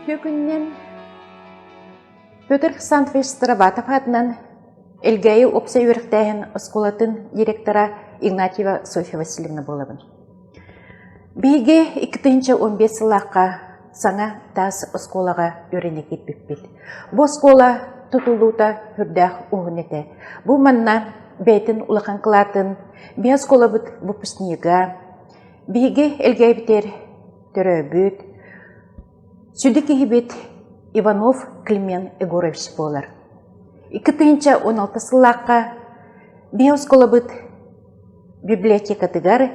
Бүлүккө күннен Петр Александрович Староватов атынан Элгайы опса үйріктәйін осколатын директора Игнатьева Софья Васильевна болабын. Биге 2-15 сылаққа саңа тас осколаға өріне кетпеппет. Бұ оскола тұтылуыта хүрдәқ оғын еті. Бұ манна бәйтін ұлақан қылатын, бі оскола бұт бұпыснеға, биге Элгай бітер түрі бүт, сүдікі бет Иванов Климен Егорович болар. 2-16 сылаққа бі оскола бұт библиотека тыгар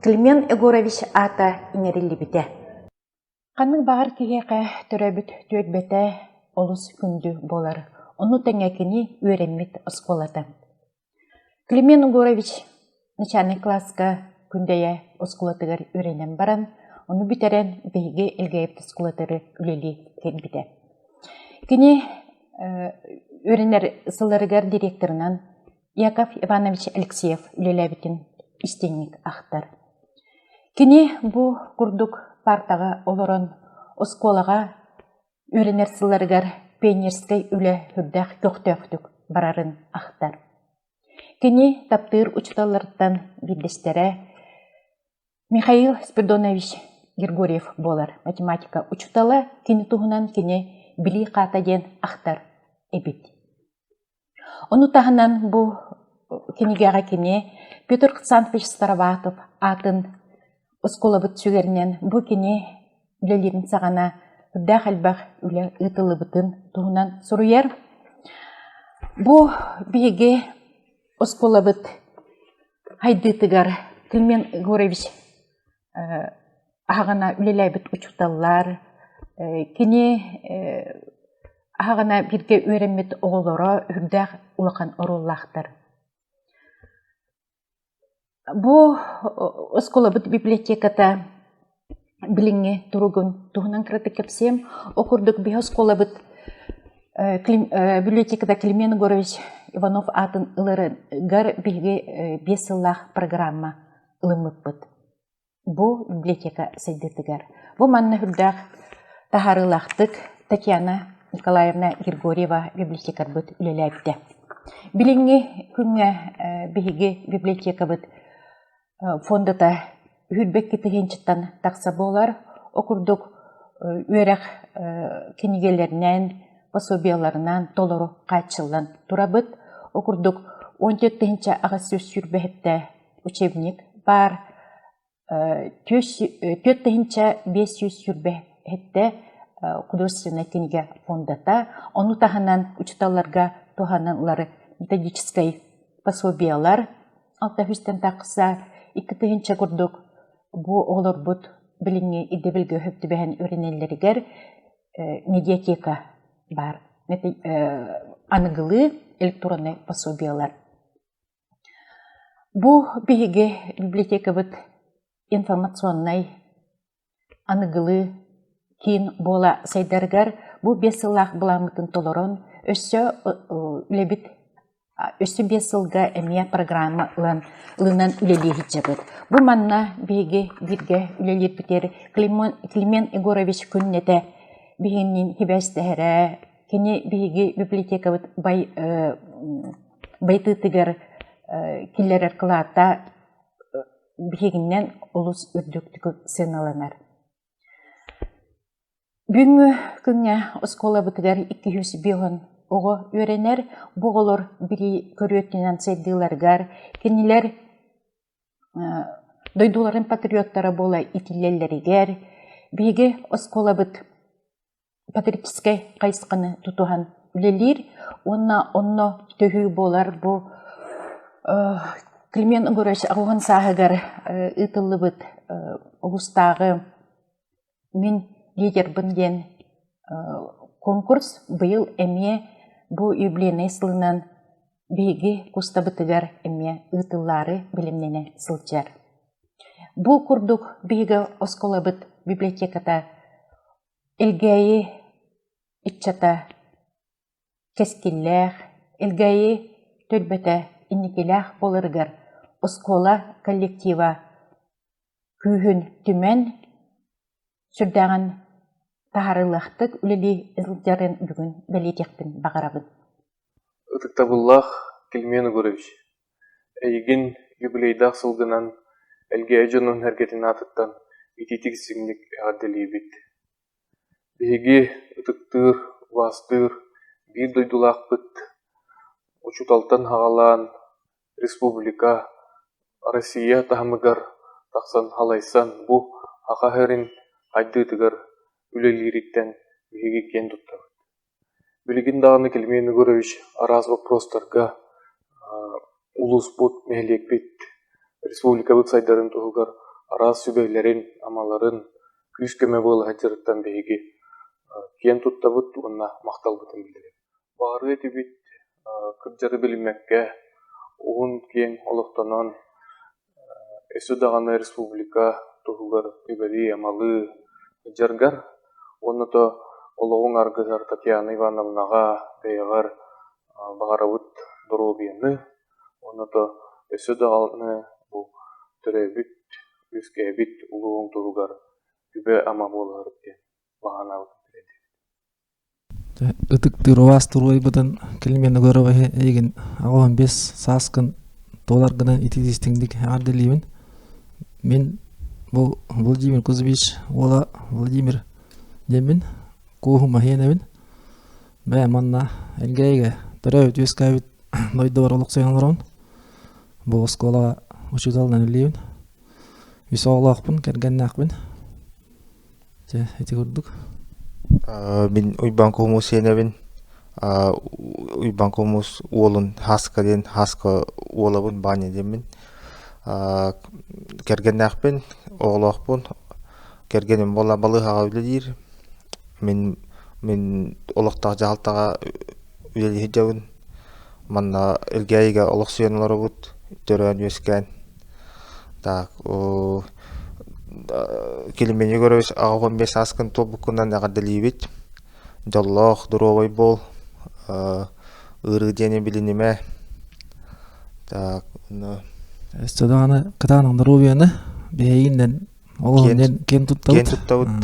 Климен Егорович ата инерилли бите. Қанның бағар кегеқі түрәбіт түйет бәті олыс күнді болар. Оны тәңәкіні өреммет осколата. Климен Егорович начальный класска күндәйе осколатығар өренен баран, оны бітерен бейге Элгайып осколатыры үлелі кен бите. Кені өренер сыларығар директорынан Яков Иванович Алексеев үлеләбітін истенник ақтар. Кені бұ күрдік партаға олырын осколаға өренер сыларығар пионерскай үлі хүрдәқ көқтөқтік барарын ақтар. Кені таптыр учталардан билдестері Михаил Спиридонович Григорьев болар. Математика учтала кені туғынан кені били қатаден ақтар эбит. Оны тағынан бұл кенегеға кене Петр Александрович Староватов атын осколабыт сүгерінен бұл кене үлелерін сағана үрдәқ әлбақ үлі ұтылыбытын туғынан сұруер. Бұл бейге осколабыт хайдытыгар Климен Егорович ағана үлеләйбіт ұчықталылар, кене ағана бірге өремет оғылары үрдәқ ұлақан ұрыллақтыр. Бұл осколабыт библиотеката біліңе тұрғын тұғынан қыраты кепсем, оқырдық бі осколабыт библиотекада Климен Егорович Иванов атын ылырыгар біге бесыллақ программа ылымып бұд. Бұл библиотека сайдырдығар. Бұл манна үрдәқ тахарылақтық Татьяна Николаевна Григорьева библиотекар бұд үлеләйіпті. Біліңе күнге біге библиотека бұд фондата үрбек кетігенчіттан тақса болар, оқырдық өреқ кенегелерінен, пособияларынан толыру қайтшылдан тұра бұд, оқырдық 14-тігінші ағыз сөз сүрбәхетті учебник бар, 4-тігінші 500 сүрбәхетті художественный книга фондата, оны тағынан учталарға туғананлары методической пособиялар, 600-тен тақса 2-тігінші күрдік бұ олар бұд біліңе идебілгі хөпті бәхен өренелерігер медиатека бар. Анығылы электронный пособиялар. Бұ бейге библиотека бұд информационный анығылы кейін бола сайдаргар бұ бесылақ бұламытын толырын өсі үлебіт өсі бесылға әмия программа лынан үлелері жабыд. Бұ манна бейге бірге үлелер бітер Климен Егорович күннеті бейгеннен хебәстәәрі кене бейге библиотека байтытығыр келер арқылата бейгеннен ұлыс үрдіктігі сеналанар. Бүгінгі күнге оскола бұтығар 200 бейгін оғы өренер, бұғылыр бірі көреттінен сайдыларғар, кенелер дойдуларын патриоттары бола итилелерігер, бейге оскола бұт патриотическай қайсқаны тұтуған үлелер, онна төхі болар бұл Климен Егорович ағуған сағығар ұтылы бұт ұғыстағы мен лидер бұнден конкурс бұйыл әме бұл юбилейный сылынан бейге кустабытыгар әме ұтылары білімнені сылчар. Бұл күрдік бейге осколабыт библиотеката Элгайы итчата кескилләх, Элгайы төлбәті инекеләх болыргар оскола коллектива күйін түмен сүрдәған таһарылахтык үлели ылжарын бүгүн белетекпин багарабын. Ытыктабыллах Кельмен Егорович. Эйгин юбилейдах сылгынан элге эжонун хәргетин атыттан ититик сигник әғаделейбит. Беги ытыктыр, вастыр, бир дойдулақпыт, учуталтан хағалан, республика, Россия тахмыгар, тақсан халайсан, бу хақахерин айдытыгар үлелириттен беги кен туттабыт. Билигин дағаны Кельмен Егорович араз вопростарга улус бут мехлекбит, республика бут сайдарын туғығар араз сүбейлерин, амаларын, күз көмө бол хатырыттан беги кен туттабыт, онна мақтал бутын билдирет. Бары этибит кырджары билимекке, уын кен олықтанан эсу дағаны республика туғығар бибери амалы жаргар, оны то олығын аргызар Татьяна Ивановнаға бейгар бағарабыт дұрубияны, оны то эсу дағаны бұл түребит, үскебит улуғын туғығар үбе ама болғарып ден бағана өтіреді. Ытыктыр вас туруй бутан Кельмен Егорова еген ағуан бес саскын доларгынан итидистиңдик арделибин. Мен бұл Владимир Кузьмич, ола Владимир демин, кухума хенебин. Бә манна элгейге төрөбүт үскәбит дойду бар олық сойғанларым. Бұл скола учуталдан үлейбин. Үс оғлақпын, кәргеннақпын. Эти көрдік. Мен уйбан комус хенебин. Уйбан комус уолун хаска ден, хаска уолабын баня демин. Кергеннақпын, оғлақпын, кергенім бола балы хаға үлелер. Мен олықтағы жағалтаға үлелі хеджауын. Манна элгейге олық сүйенлары бұд, түрен өскен. Кельмен Егорович ағуын бес аскын тобықынан әғаделейбет. Жоллақ, дұровай бол, ұры дене білінеме. Стодағаны кытағының дұрубияны бейгінден олығын кен тұттауыд.